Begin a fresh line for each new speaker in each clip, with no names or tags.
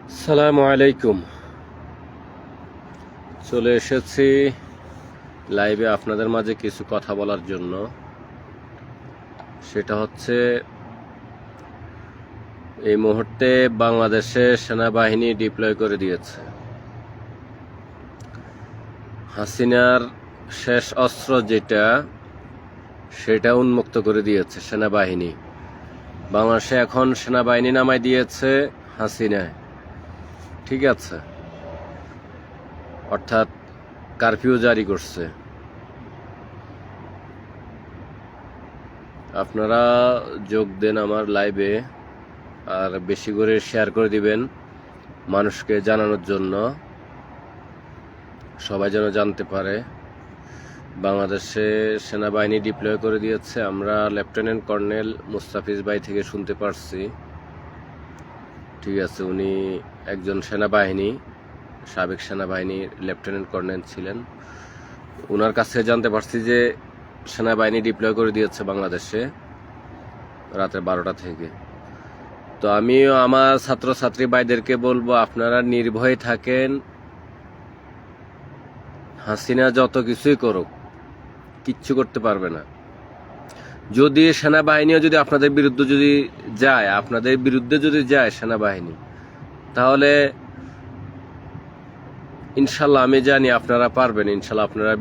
আসসালামু আলাইকুম। চলে এসেছি লাইভে আপনাদের মাঝে কিছু কথা বলার জন্য। সেটা হচ্ছে, এই মুহূর্তে বাংলাদেশে সেনাবাহিনী ডিপ্লয় করে দিয়েছে। হাসিনার শেষ অস্ত্র যেটা, সেটা উন্মুক্ত করে দিয়েছে সেনাবাহিনী। বাংলাদেশে এখন সেনাবাহিনী নামায় দিয়েছে হাসিনায়, ঠিক আছে? অর্থাৎ কারফিউ জারি করছে। আপনারা যোগ দেন আমার লাইভে, আর বেশি করে শেয়ার করে দিবেন মানুষকে জানানোর জন্য, সবাই যেন জানতে পারে বাংলাদেশে সেনাবাহিনী ডিপ্লয় করে দিয়েছে। আমরা লেফটেন্যান্ট কর্নেল মুস্তাফিজ ভাই থেকে শুনতে পারছি, ঠিক আছে? উনি একজন সেনাবাহিনী, সাবেক সেনাবাহিনীর লেফটেন্যান্ট কর্নেল ছিলেন। ওনার কাছে জানতে পারছি যে সেনাবাহিনী ডিপ্লয় করে দিয়েছে বাংলাদেশে রাতে 12টা থেকে। তো আমিও আমার ছাত্রছাত্রী ভাইদেরকে বলবো, আপনারা নির্ভয়ে থাকেন। হাসিনা যত কিছুই করুক, কিচ্ছু করতে পারবে না। যদি সেনাবাহিনীও যদি আপনাদের বিরুদ্ধে যদি যায় সেনাবাহিনী, তাহলে ইনশাল্লাহ আমি জানি আপনারা পারবেন। ইনশাল্লাহ আপনারা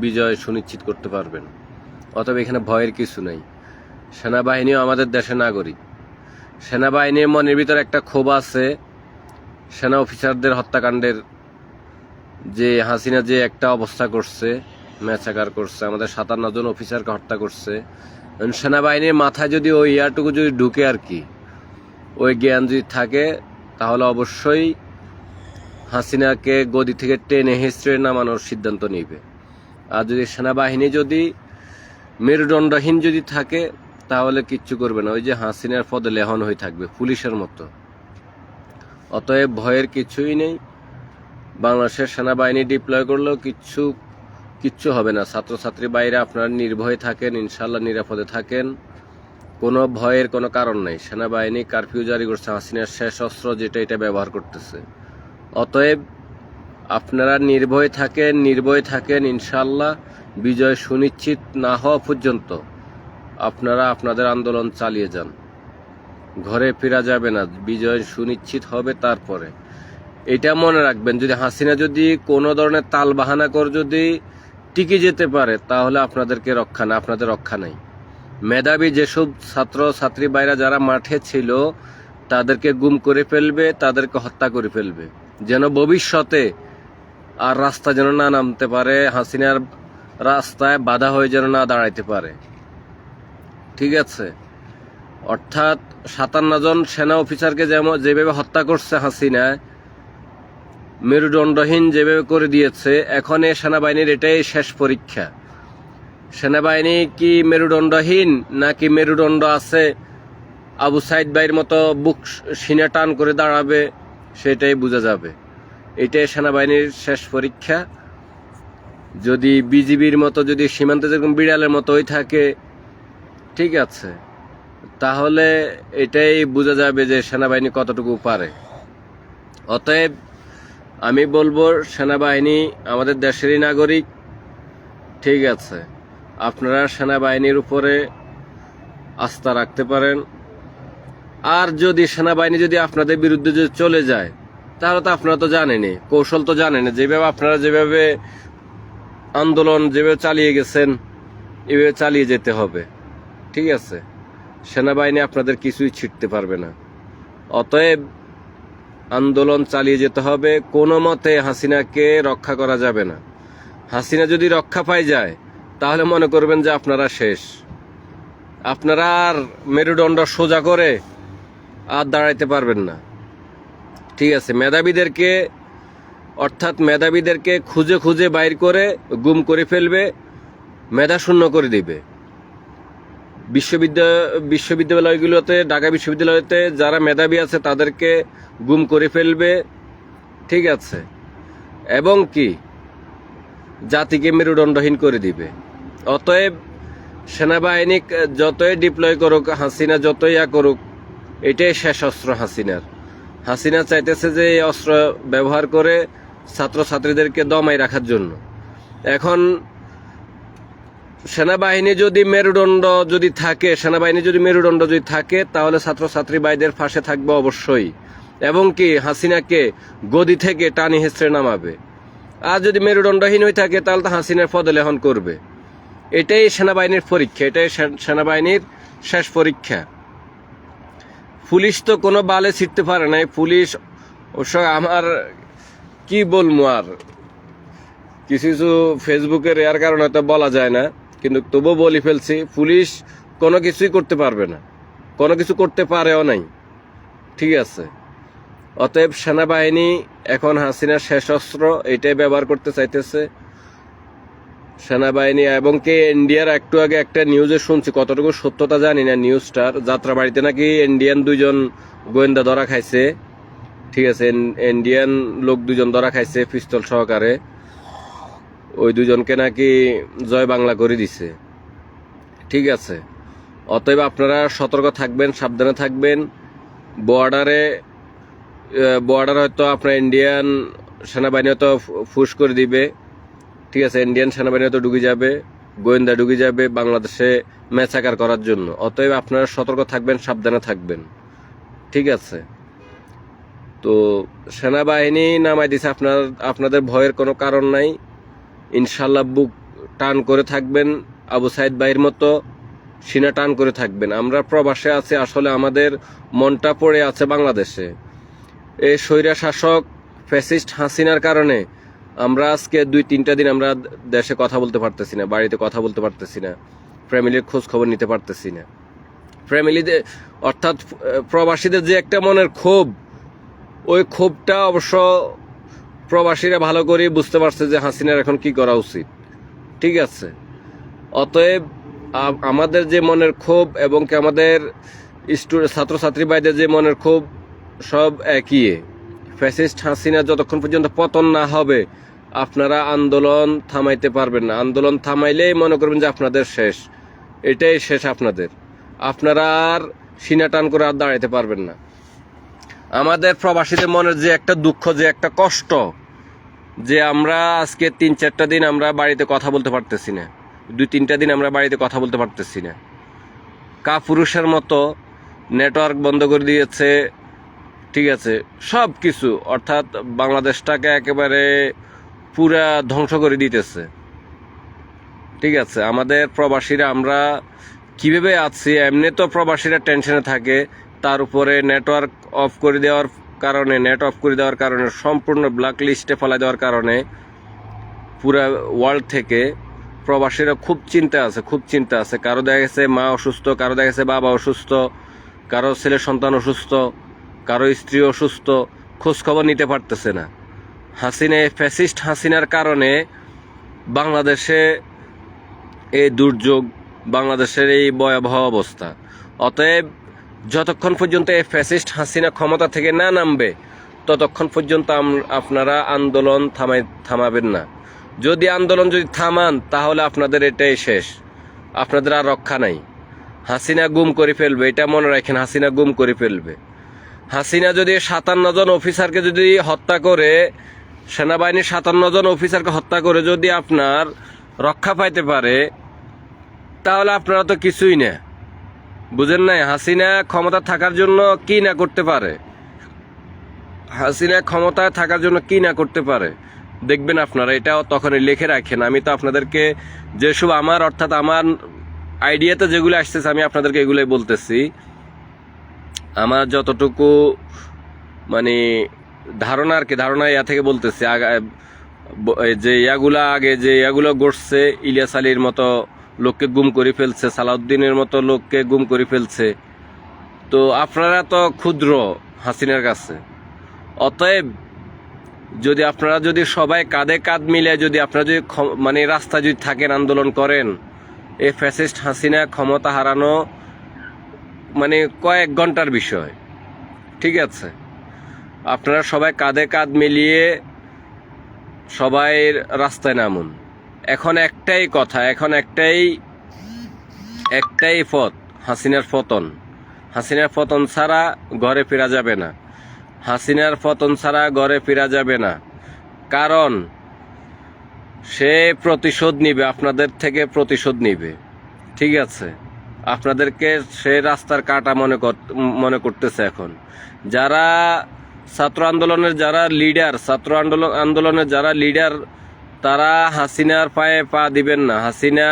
বিজয় সুনিশ্চিত করতে পারবেন। অতএব এখানে ভয়ের কিছু নেই। সেনাবাহিনীও আমাদের দেশের নাগরিক। সেনাবাহিনীর মনের ভিতর একটা ক্ষোভ আছে সেনা অফিসারদের হত্যাকাণ্ডের, যে হাসিনা যে একটা অবস্থা করছে, ম্যাচাকার করছে, আমাদের 57 জন অফিসারকে হত্যা করছে। সেনাবাহিনীর মাথায় যদি ওই ইয়ারটুকু যদি ঢুকে, আর কি ওই জ্ঞান যদি থাকে, তাহলে অবশ্যই হাসিনাকে গদি থেকে টেনে হিঁচড়ে নামানোর সিদ্ধান্ত নিবে। আর যদি সেনাবাহিনী যদি মেরুদণ্ডহীন যদি থাকে, তাহলে কিচ্ছু করবে না। ওই যে হাসিনার পদে লেহন হয়ে থাকবে, পুলিশের মতো। অতএব ভয়ের কিছুই নেই। বাংলাদেশের সেনাবাহিনী ডিপ্লয় করলেও কিচ্ছু হবে না। ছাত্রছাত্রী বাইরে আপনারা নির্ভয়ে থাকেন, ইনশাল্লাহ নিরাপদে থাকেন। কোনো ভয়ের কোনো কারণ নেই। সেনাবাহিনী কারফিউ জারি করছে, হাসিনার শেষ অস্ত্র যেটা, এটা ব্যবহার করতেছে। অতএব আপনারা নির্ভয়ে থাকেন। ইনশাল্লাহ বিজয় সুনিশ্চিত না হওয়া পর্যন্ত আপনারা আপনাদের আন্দোলন চালিয়ে যান। ঘরে ফেরা যাবে না, বিজয় সুনিশ্চিত হবে তারপরে। এটা মনে রাখবেন, যদি হাসিনা যদি কোনো ধরনের তাল বাহানা করে যদি টিকে যেতে পারে, তাহলে আপনাদেরকে রক্ষা না, আপনাদের রক্ষা নাই। মেধাবী যেসব ছাত্র ছাত্রী ভাইরা যারা মাঠে ছিল, তাদেরকে গুম করে ফেলবে, তাদেরকে হত্যা করে ফেলবে, যেন ভবিষ্যতে আর রাস্তা যেন না নামতে পারে, হাসিনার রাস্তায় বাধা হয়ে যেন না দাঁড়াইতে পারে, ঠিক আছে? অর্থাৎ 57 জন সেনা অফিসারকে যেভাবে হত্যা করছে হাসিনা, মেরুদণ্ডহীন যেভাবে করে দিয়েছে, এখন এই সেনাবাহিনীর এটাই শেষ পরীক্ষা। সেনাবাহিনী কি মেরুদণ্ডহীন নাকি মেরুদণ্ড আছে, আবু সাইদ ভাইয়ের মতো বুক সিনে টান করে দাঁড়াবে, সেটাই বোঝা যাবে। এটাই সেনাবাহিনীর শেষ পরীক্ষা। যদি বিজিবির মতো, যদি সীমান্তে যেরকম বিড়ালের মতোই থাকে, ঠিক আছে, তাহলে এটাই বোঝা যাবে যে সেনাবাহিনী কতটুকু পারে। অতএব আমি বলবো, সেনাবাহিনী আমাদের দেশেরই নাগরিক, ঠিক আছে? আপনারা সেনাবাহিনীর উপরে আস্থা রাখতে পারেন। আর যদি সেনাবাহিনী যদি আপনাদের বিরুদ্ধে যদি চলে যায়, তাহলে তো আপনারা তো জানেনই, কৌশল তো জানেন, আপনারা যেভাবে আন্দোলন যেভাবে চালিয়ে গেছেন, এভাবে চালিয়ে যেতে হবে, ঠিক আছে? সেনাবাহিনী আপনাদের কিছুই ছিটতে পারবে না। অতএব আন্দোলন চালিয়ে যেতে হবে। কোনো মতে হাসিনাকে রক্ষা করা যাবে না। হাসিনা যদি রক্ষা পাই যায়, তাহলে মনে করবেন যে আপনারা শেষ। আপনারা আর মেরুদণ্ড সোজা করে আর দাঁড়াইতে পারবেন না, ঠিক আছে? মেধাবীদেরকে খুঁজে খুঁজে বাইর করে গুম করে ফেলবে, মেধা শূন্য করে দিবে। বিশ্ববিদ্যালয়গুলোতে, ঢাকা বিশ্ববিদ্যালয়তে যারা মেধাবী আছে তাদেরকে গুম করে ফেলবে, ঠিক আছে? এবং কি জাতিকে মেরুদণ্ডহীন করে দিবে। অতএব সেনাবাহিনী যতই ডিপ্লয় করুক, হাসিনা যতই করুক, এটাই শেষ অস্ত্র হাসিনার। হাসিনা চাইতেছে যে এই অস্ত্র ব্যবহার করে ছাত্রছাত্রীদেরকে দমাই রাখার জন্য। এখন সেনাবাহিনী যদি মেরুদণ্ড যদি থাকে তাহলে ছাত্রছাত্রী ভাইদের পাশে থাকবে অবশ্যই, এবং কি হাসিনাকে গদি থেকে টানি হেঁচড়ে নামাবে। আর যদি মেরুদণ্ডহীন হয়ে থাকে তাহলে তো হাসিনার পদলেহন করবে। এটাই সেনাবাহিনীর পরীক্ষা, এটাই সেনাবাহিনীর শেষ পরীক্ষা। পুলিশ তো কোনো বালে ছিটতে পারে নাই। পুলিশ অবশ্য আমার কি বলবো, আর কিছু কিছু ফেসবুকের এর কারণে তো বলা যায় না, কিন্তু তবুও বলি ফেলছি, পুলিশ কোনো কিছুই করতে পারবে না, কোনো কিছু করতে পারেও নাই। ঠিক আছে, অতএব সেনাবাহিনী এখন হাসিনার শেষ অস্ত্র এটাই ব্যবহার করতে চাইতেছে সেনাবাহিনী। এবং কি ইন্ডিয়ার একটু আগে একটা নিউজে শুনছি, কতটুকু সত্যতা জানি না নিউজটার, যাত্রাবাড়িতে নাকি ইন্ডিয়ান 2জন গোয়েন্দা ধরা খাইছে। ঠিক আছে, ইন্ডিয়ান লোক 2জন ধরা খাইছে পিস্তল সহকারে। ওই 2জনকে নাকি জয় বাংলা করে দিছে। ঠিক আছে, অতএব আপনারা সতর্ক থাকবেন, সাবধানে থাকবেন। বর্ডারে হয়তো আপনার ইন্ডিয়ান সেনাবাহিনী হয়তো ফুস করে দিবে। ঠিক আছে, ইন্ডিয়ান সেনাবাহিনী হয়তো ঢুকে যাবে, গোয়েন্দা ঢুকে যাবে বাংলাদেশে ম্যাচাকার করার জন্য। অতএব আপনারা সতর্ক থাকবেন, সাবধানে থাকবেন। ঠিক আছে, তো সেনাবাহিনী নামাই দিছে, আপনাদের ভয়ের কোনো কারণ নাই। ইনশাল্লাহ বুক টান করে থাকবেন, আবু সাইদ ভাইয়ের মতো সিনা টান করে থাকবেন। আমরা প্রবাসে আছি, আসলে আমাদের মনটা পড়ে আছে বাংলাদেশে। এই স্বৈরা শাসক ফ্যাসিস্ট হাসিনার কারণে আমরা আজকে 2-3টা দিন আমরা দেশে কথা বলতে পারতেছি না, বাড়িতে কথা বলতে পারতেছি না, ফ্যামিলির খোঁজ খবর নিতে পারতেছি না। ফ্যামিলিদের অর্থাৎ প্রবাসীদের যে একটা মনের ক্ষোভ, ওই ক্ষোভটা অবশ্য প্রবাসীরা ভালো করে বুঝতে পারছে যে হাসিনার এখন কি করা উচিত। ঠিক আছে, অতএব আমাদের যে মনের ক্ষোভ এবং কি আমাদের ছাত্রছাত্রী ভাইদের যে মনের ক্ষোভ সব একই। ফ্যাসিস্ট হাসিনা যতক্ষণ পর্যন্ত পতন না হবে আপনারা আন্দোলন থামাইতে পারবেন না। আন্দোলন থামাইলেই মনে করবেন যে আপনাদের শেষ, এটাই শেষ আপনাদের। আপনারা আর সিনা টান করে আর দাঁড়াইতে পারবেন না। আমাদের প্রবাসীদের মনের যে একটা দুঃখ, যে একটা কষ্ট, যে আমরা আজকে 3-4টা দিন আমরা বাড়িতে কথা বলতে পারতেছি না, 2-3টা দিন আমরা বাড়িতে কথা বলতে পারতেছি না। কাপুরুষের মতো নেটওয়ার্ক বন্ধ করে দিয়েছে। ঠিক আছে, সব কিছু, অর্থাৎ বাংলাদেশটাকে একেবারে পুরা ধ্বংস করে দিতেছে। ঠিক আছে, আমাদের প্রবাসীরা আমরা কিভাবে আছি, এমনি তো প্রবাসীরা টেনশনে থাকে, তার উপরে নেটওয়ার্ক অফ করে দেওয়ার কারণে সম্পূর্ণ ব্ল্যাক লিস্টে ফেলা দেওয়ার কারণে পুরা ওয়ার্ল্ড থেকে প্রবাসীরা খুব চিন্তা আছে। কারো দেখা গেছে মা অসুস্থ, কারো দেখা গেছে বাবা অসুস্থ, কারো ছেলে সন্তান অসুস্থ, কারো স্ত্রী অসুস্থ, খোঁজ খবর নিতে পারতেছে না। ফ্যাসিস্ট হাসিনার কারণে বাংলাদেশে এই দুর্যোগ, বাংলাদেশের এই ভয়াবহ অবস্থা। অতএব যতক্ষণ পর্যন্ত এই ফ্যাসিস্ট হাসিনা ক্ষমতা থেকে না নামবে ততক্ষণ পর্যন্ত আপনারা আন্দোলন থামাবেন না। যদি আন্দোলন থামান তাহলে আপনাদের এটাই শেষ, আপনাদের আর রক্ষা নাই। হাসিনা গুম করে ফেলবে, এটা মনে রাখেন, হাসিনা গুম করে ফেলবে। হাসিনা যদি 57 জন অফিসারকে যদি হত্যা করে, সেনাবাহিনীর 57 জন অফিসারকে হত্যা করে যদি আপনার রক্ষা পাইতে পারে, তাহলে আপনারা তো কিছুই না। বুঝেন নাই হাসিনা ক্ষমতা থাকার জন্য কি না করতে পারে, হাসিনা ক্ষমতায় থাকার জন্য কি না করতে পারে দেখবেন আপনারা। এটাও তখনই লিখে রাখেন। আমি তো আপনাদেরকে যেসব আমার আইডিয়াতে যেগুলো আসতেছে আমি আপনাদেরকে এগুলোই বলতেছি। আমার যতটুকু মানে ধারণা ধারণা ইয়া থেকে বলতেছি। যে ইয়াগুলো ঘটছে, ইলিয়াস আলীর মতো লোককে গুম করে ফেলছে, সালাউদ্দিনের মতো লোককে গুম করে ফেলছে। তো আপনারা তো ক্ষুদ্র হাসিনার কাছে। অতএব আপনারা যদি সবাই কাঁধে কাঁধ মিলে আপনারা যদি মানে রাস্তায় যদি থাকেন, আন্দোলন করেন, এই ফ্যাসিস্ট হাসিনা ক্ষমতা হারানো মানে কয়েক ঘন্টার বিষয়। ঠিক আছে, আপনারা সবাই কাঁধে কাঁধ মিলিয়ে সবাই রাস্তায় নামুন। এখন একটাই কথা, এখন একটাই পথ, হাসিনার পতন ছাড়া ঘরে ফেরা যাবে না। হাসিনার পতন ছাড়া ঘরে ফেরা যাবে না, কারণ সে প্রতিশোধ নিবে, আপনাদের থেকে প্রতিশোধ নিবে। ঠিক আছে, আপনাদেরকে সে রাস্তার কাঁটা মনে করতেছে এখন। যারা ছাত্র আন্দোলনের যারা লিডার, আন্দোলনের যারা লিডার, তারা হাসিনার পায়ে পা দিবেন না। হাসিনা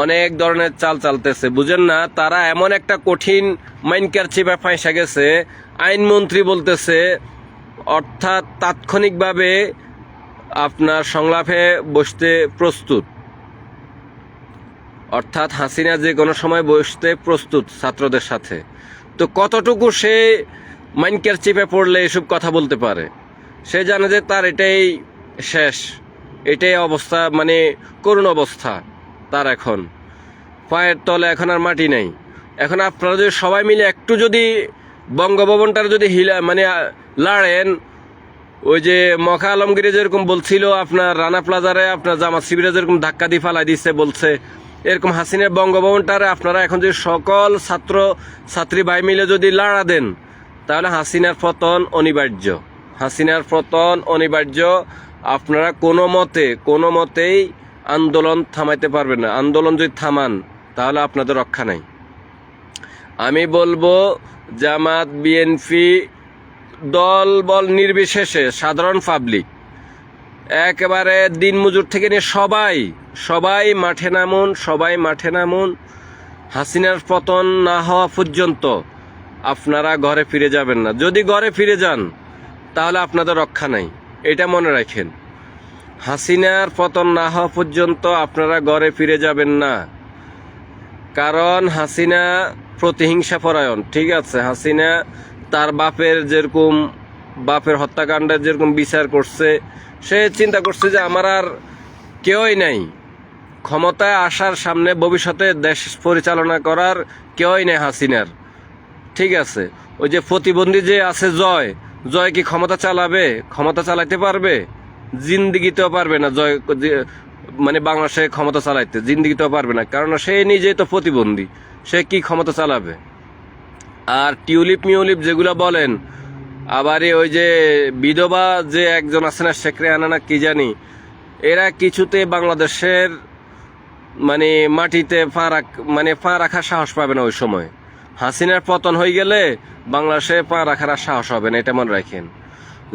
অনেক ধরনের চাল চালতেছে, বুঝেন না? তারা এমন একটা কঠিন মাইনকার চিপা ফাঁসা গেছে, আইনমন্ত্রী বলতেছে, অর্থাৎ তাৎক্ষণিকভাবে আপনার সংলাপে বসতে প্রস্তুত, অর্থাৎ হাসিনা যে কোনো সময় বসতে প্রস্তুত ছাত্রদের সাথে। তো কতটুকু সে মাইনকার চিপে পড়লে এসব কথা বলতে পারে? সে জানে যে তার এটাই শেষ, এটাই অবস্থা, মানে করুণ অবস্থা তার। এখন পায়ের তলে এখন আর মাটি নেই। এখন আপনারা যদি সবাই মিলে একটু যদি বঙ্গভবনটার যদি লাড়েন, ওই যে মখা আলমগীরে যেরকম বলছিল আপনার রানা প্লাজারে আপনার জামাত শিবিরে যেরকম ধাক্কা দিয়ে ফালাই দিচ্ছে বলছে, এরকম হাসিনের বঙ্গভবনটারে আপনারা এখন যদি সকল ছাত্র ছাত্রী ভাই মিলে যদি লাড়া দেন, তাহলে হাসিনার পতন অনিবার্য। হাসিনার পতন অনিবার্য। আপনারা কোনো মতেই আন্দোলন থামাইতে পারবেন না। আন্দোলন যদি থামান, তাহলে আপনাদের রক্ষা নাই। আমি বলবো জামাত, বিএনপি, দল বল নির্বিশেষে সাধারণ পাবলিক, একেবারে দিনমজুর থেকে নিয়ে সবাই মাঠে নামুন। হাসিনার পতন না হওয়া পর্যন্ত আপনারা ঘরে ফিরে যাবেন না। যদি ঘরে ফিরে যান, তাহলে আপনাদের রক্ষা নাই, এটা মনে রাখেন। হাসিনার পতন না হওয়া পর্যন্ত আপনারা ঘরে ফিরে যাবেন না, কারণ হাসিনা প্রতিহিংসা পরায়ণ। ঠিক আছে, হাসিনা তার বাপের হত্যাকাণ্ডের যেরকম বিচার করছে, সে চিন্তা করছে যে আমার আর কেউই নাই, ক্ষমতায় আসার সামনে ভবিষ্যতে দেশ পরিচালনা করার কেউই নেই হাসিনার। ঠিক আছে, ওই যে প্রতিবন্ধী যে আছে জয় কি ক্ষমতা চালাবে? ক্ষমতা চালাইতে পারবে? জিন্দিগিতেও পারবে না। জয় বাংলাদেশে ক্ষমতা চালাইতে জিন্দিগিতেও পারবে না, কারণ সে নিজেই তো প্রতিবন্ধী, সে কি ক্ষমতা চালাবে? আর টিউলিপ মিউলিপ যেগুলো বলেন, আবার ওই যে বিধবা যে একজন আছে না, শেখ রেহানা না কি জানি, এরা কিছুতে বাংলাদেশের মাটিতে পা রাখার সাহস পাবে না ওই সময়। হাসিনার পতন হয়ে গেলে বাংলাদেশে পা রাখার আর সাহস হবে না, এটা মনে রাখেন।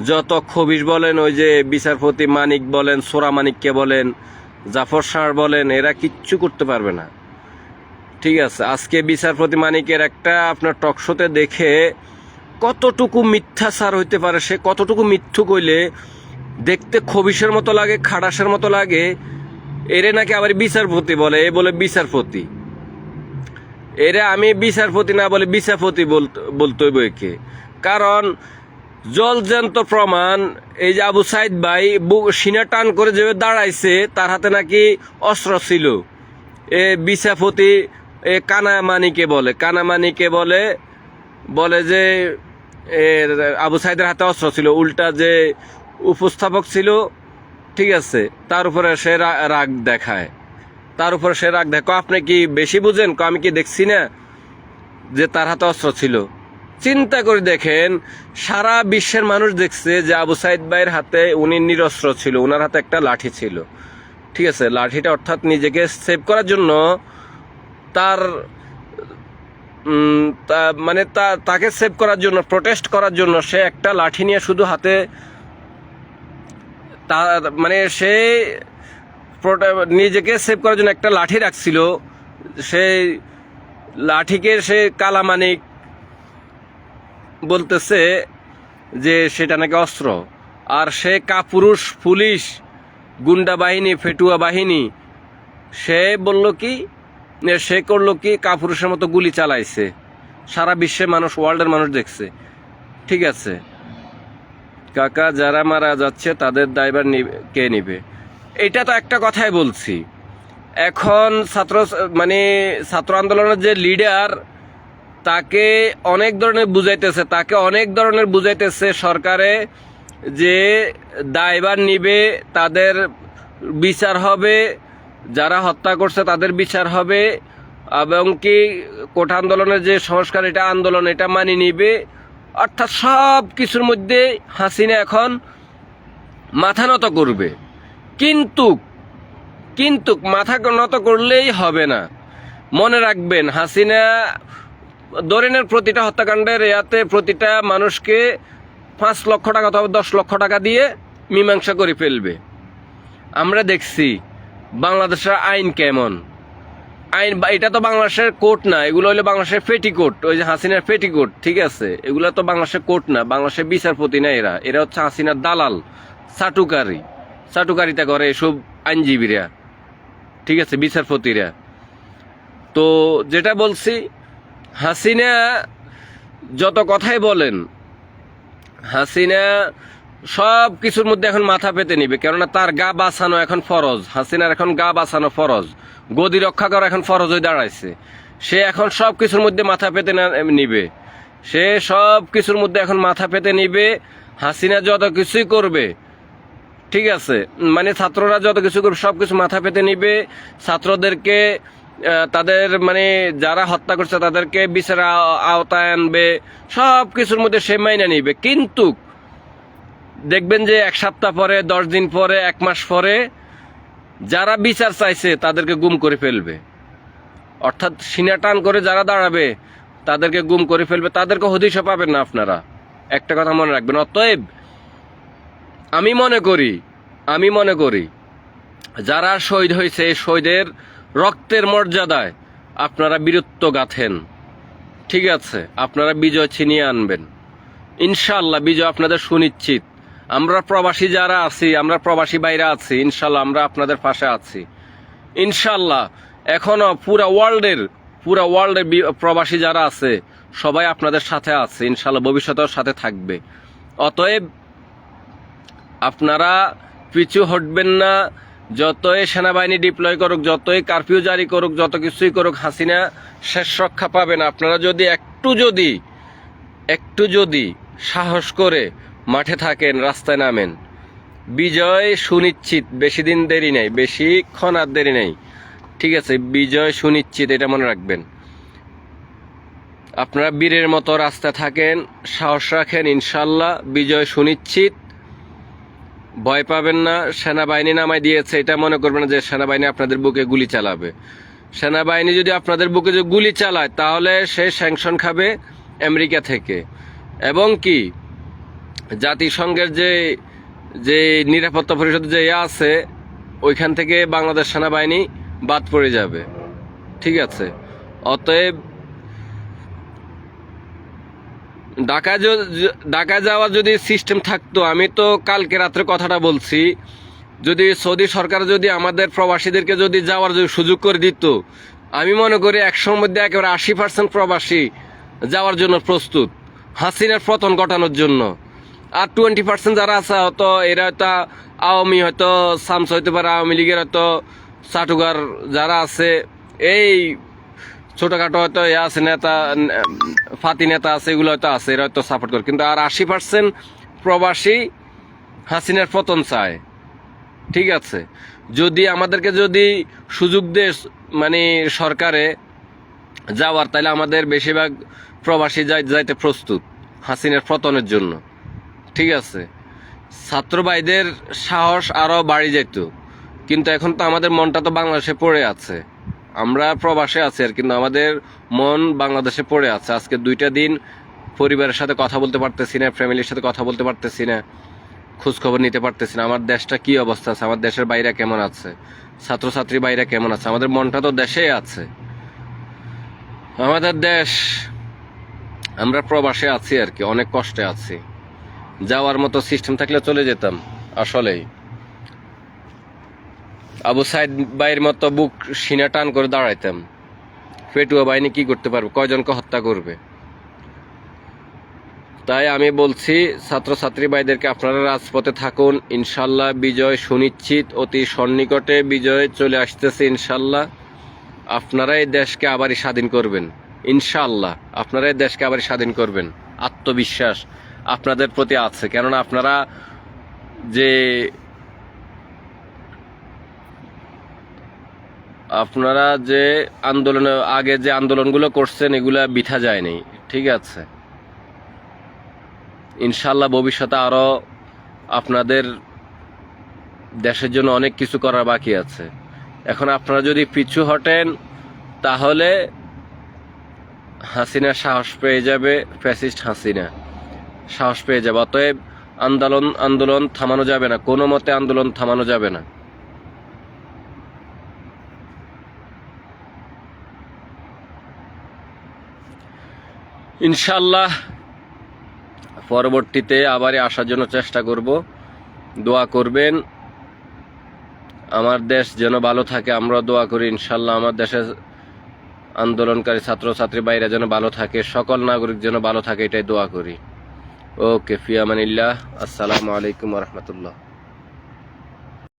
যত খবিশ বলেন, ওই যে বিচারপতি মানিক বলেন, সোরা মানিককে বলেন, জাফর শাহ বলেন, এরা কিচ্ছু করতে পারবে না। ঠিক আছে, আজকে বিচারপতি মানিকের একটা আপনার টকশোতে দেখে কতটুকু মিথ্যাচার হইতে পারে, সে কতটুকু মিথ্যু কইলে দেখতে খবিশের মতো লাগে, খাড়াসের মতো লাগে। এরে নাকি আবার বিচারপতি বলে, বলে বিচারপতি। এরে আমি বিচারপতি না বলে বিচারপতি বলতে হইব একে, কারণ জলজ্যান্ত প্রমাণ। এই যে আবু সাইদ ভাই সিনা টান করে যে দাঁড়াইছে, তার হাতে নাকি অস্ত্র ছিল। এ বিচারপতি কানামানিকে বলে যে আবু সাইদের হাতে অস্ত্র ছিল। উল্টা যে উপস্থাপক ছিল, ঠিক আছে, তার উপরে সে রাগ দেখায়। আপনি কি বেশি বুঝেন? আমি কি দেখছি না যে তার হাতে অস্ত্র ছিল? চিন্তা করে দেখেন, সারা বিশ্বের মানুষ দেখছে যে আবু সাইদ ভাইয়ের হাতে উনি নিরস্ত্র ছিল, ওনার হাতে একটা লাঠি ছিল। ঠিক আছে, লাঠিটা অর্থাৎ নিজেকে সেভ করার জন্য, তাকে সেভ করার জন্য, প্রোটেস্ট করার জন্য সে একটা লাঠি নিয়ে শুধু হাতে, সে নিজেকে সেভ করার জন্য একটা লাঠি রাখছিল। সেই লাঠিকে সে কালামানিক বলতেছে যে সেটা নাকি অস্ত্র। আর সে কাপুরুষ পুলিশ, গুন্ডা বাহিনী, ফেটুয়া বাহিনী, সে করলো কি কাপুরুষের মতো গুলি চালাইছে। সারা বিশ্বের মানুষ, ওয়ার্ল্ডের মানুষ দেখছে। ঠিক আছে কাকা, যারা মারা যাচ্ছে তাদের দায়ভার কে নিবে? এটা তো একটা কথাই বলছি। এখন ছাত্র আন্দোলনের যে লিডার, তাকে অনেক ধরনের বুঝাইতেছে সরকারে যে দায়ভার নিবে, তাদের বিচার হবে, যারা হত্যা করছে তাদের বিচার হবে, এবং কি কোটা আন্দোলনের যে সংস্কার, এটা আন্দোলন, এটা মানি নিবে। অর্থাৎ সব কিছুর মধ্যে হাসিনা এখন মাথা নত করবে। কিন্তু কিন্তু মাথা নত করলেই হবে না। মনে রাখবেন, হাসিনা দরিনের প্রতিটা হত্যাকাণ্ডের ইয়াতে প্রতিটা মানুষকে 5 লক্ষ টাকা অথবা 10 লক্ষ টাকা দিয়ে মীমাংসা করে ফেলবে। আমরা দেখছি বাংলাদেশের আইন কেমন। আইন, এটা তো বাংলাদেশের কোর্ট না, এগুলো হলো বাংলাদেশের পেটিকোট, ওই যে হাসিনার পেটিকোট, ঠিক আছে? এগুলো তো বাংলাদেশের কোর্ট না, বাংলাদেশের বিচারপতি না। এরা হচ্ছে হাসিনার দালাল, চাটুকারিতা করে এসব আইনজীবীরা, ঠিক আছে, বিচারপতিরা। তো যেটা বলছি, হাসিনা যত কথাই বলেন, হাসিনা সব কিছুর মধ্যে এখন মাথা পেতে নিবে, কেননা তার গা বাঁচানো এখন ফরজ। হাসিনার এখন গা বাঁচানো ফরজ, গদি রক্ষা করা এখন ফরজ হয়ে দাঁড়াইছে। সে এখন সব কিছুর মধ্যে মাথা পেতে নিবে, সে সব কিছুর মধ্যে এখন মাথা পেতে নিবে। হাসিনা যত কিছুই করবে, ঠিক আছে, মানে ছাত্ররা যত কিছু করবে সব কিছু মাথা পেতে নিবে। ছাত্রদেরকে তাদের মানে যারা হত্যা করছে তাদেরকে বিচার আওতায় আনবে, সব কিছুর মধ্যে সে মাইনে নিবে। কিন্তু দেখবেন যে 1 সপ্তাহ পরে, 10 দিন পরে, 1 মাস পরে যারা বিচার চাইছে তাদেরকে গুম করে ফেলবে। অর্থাৎ সিনা টান করে যারা দাঁড়াবে তাদেরকে গুম করে ফেলবে, তাদেরকে হদিশও পাবেন না আপনারা। একটা কথা মনে রাখবেন। অতএব আমি মনে করি যারা শহীদ হয়েছে, শহীদের রক্তের মর্যাদায় আপনারা বীরত্ব গাথেন, ঠিক আছে? আপনারা বিজয় ছিনিয়ে আনবেন ইনশাল্লাহ। বিজয় আপনাদের সুনিশ্চিত। আমরা প্রবাসী যারা আছি, আমরা প্রবাসী বাইরে আছি, ইনশাল্লাহ আমরা আপনাদের পাশে আছি ইনশাল্লাহ। এখনো পুরা ওয়ার্ল্ডের প্রবাসী যারা আছে সবাই আপনাদের সাথে আছে ইনশাল্লাহ, ভবিষ্যতেও সাথে থাকবে। অতএব আপনারা পিছু হটবেন না। যতই সেনাবাহিনী ডিপ্লয় করুক, যতই কারফিউ জারি করুক, যত কিছুই করুক, হাসিনা শেষ রক্ষা পাবেন। আপনারা যদি একটু যদি সাহস করে মাঠে থাকেন, রাস্তায় নামেন, বিজয় সুনিশ্চিত। বেশি দিন দেরি নেই, বেশিক্ষণ আর দেরি নেই, ঠিক আছে? বিজয় সুনিশ্চিত, এটা মনে রাখবেন। আপনারা বীরের মতো রাস্তায় থাকেন, সাহস রাখেন, ইনশাল্লাহ বিজয় সুনিশ্চিত। ভয় পাবেন না। সেনাবাহিনী নামায় দিয়েছে এটা মনে করবেন যে সেনাবাহিনী আপনাদের বুকে গুলি চালাবে। সেনাবাহিনী যদি আপনাদের বুকে যে গুলি চালায় তাহলে সে স্যাংশন খাবে আমেরিকা থেকে, এবং কি জাতিসংঘের যে নিরাপত্তা পরিষদ যে আছে ওইখান থেকে বাংলাদেশ সেনাবাহিনী বাদ পড়ে যাবে, ঠিক আছে? অতএব ঢাকা যাওয়ার যদি সিস্টেম থাকতো, আমি তো কালকে রাত্রে কথাটা বলছি, যদি সৌদি সরকার যদি আমাদের প্রবাসীদেরকে যদি যাওয়ার সুযোগ করে দিত, আমি মনে করি 100-র মধ্যে একেবারে 80% প্রবাসী যাওয়ার জন্য প্রস্তুত, হাসিনার পতন ঘটানোর জন্য। আর 20% যারা আছে হয়তো এরা হয়তো আওয়ামী, হয়তো সামস হইতে পারে, আওয়ামী লীগের হয়তো চাটুকার যারা আছে, এই ছোটখাটো হয়তো আছে নেতা, ফাতি নেতা আছে, এগুলো হয়তো আছে, এরা হয়তো সাপোর্ট করে। কিন্তু আর 80% প্রবাসী হাসিনার পতন চায়, ঠিক আছে? যদি আমাদেরকে যদি সুযোগ দেয় মানে সরকারে যাওয়ার, তাহলে আমাদের বেশিরভাগ প্রবাসী যাইতে প্রস্তুত হাসিনার পতনের জন্য, ঠিক আছে? ছাত্র ভাইদের সাহস আরও বাড়ি যেত, কিন্তু এখন তো আমাদের মনটা তো বাংলাদেশে পড়ে আছে। আমরা প্রবাসে আছি আর, কিন্তু আমাদের মন বাংলাদেশে পড়ে আছে। আজকে 2টা দিন পরিবারের সাথে কথা বলতে পারতেছি না, ফ্যামিলির সাথে কথা বলতে পারতেছি না, খোঁজখবর নিতে পারতেছি না। আমার দেশটা কি অবস্থা আছে, আমার দেশের বাইরে কেমন আছে, ছাত্রছাত্রী বাইরে কেমন আছে, আমাদের মনটা তো দেশেই আছে, আমাদের দেশ। আমরা প্রবাসে আছি আর কি, অনেক কষ্টে আছি। যাওয়ার মতো সিস্টেম থাকলে চলে যেতাম আসলেই। আবু সাইদ ভাইয়ের মতো বুক সিনা টান করে দাঁড়াইতাম। পেটুয়া বাহিনী কি করতে পারবে, কয়জনকে হত্যা করবে? তাই আমি বলছি ছাত্রছাত্রী ভাইদেরকে, আপনারা রাজপথে থাকুন, ইনশাল্লাহ বিজয় সুনিশ্চিত। অতি সন্নিকটে বিজয় চলে আসতেছে ইনশাল্লাহ। আপনারাই দেশকে আবারই স্বাধীন করবেন ইনশাল্লাহ, আপনারাই দেশকে আবারই স্বাধীন করবেন। আত্মবিশ্বাস আপনাদের প্রতি আছে, কেননা আপনারা যে আন্দোলনে আগে যে আন্দোলনগুলো করছেন এগুলা বৃথা যায়নি, ঠিক আছে? ইনশাল্লাহ ভবিষ্যতে আরো আপনাদের দেশের জন্য অনেক কিছু করার বাকি আছে। এখন আপনারা যদি পিছু হটেন তাহলে হাসিনা সাহস পেয়ে যাবে, ফ্যাসিস্ট হাসিনা সাহস পেয়ে যাবে। অতএব আন্দোলন থামানো যাবে না, কোনো মতে আন্দোলন থামানো যাবে না। ইনশাল্লাহ পরবর্তীতে আবারই আসার জন্য চেষ্টা করব। দোয়া করবেন আমার দেশ যেন ভালো থাকে, আমরা দোয়া করি ইনশাল্লাহ আমার দেশের আন্দোলনকারী ছাত্রছাত্রী বাইরে যেন ভালো থাকে, সকল নাগরিক যেন ভালো থাকে, এটাই দোয়া করি। ওকে, ফি আমানিল্লাহ। আসসালামু আলাইকুম ওয়া রাহমাতুল্লাহ।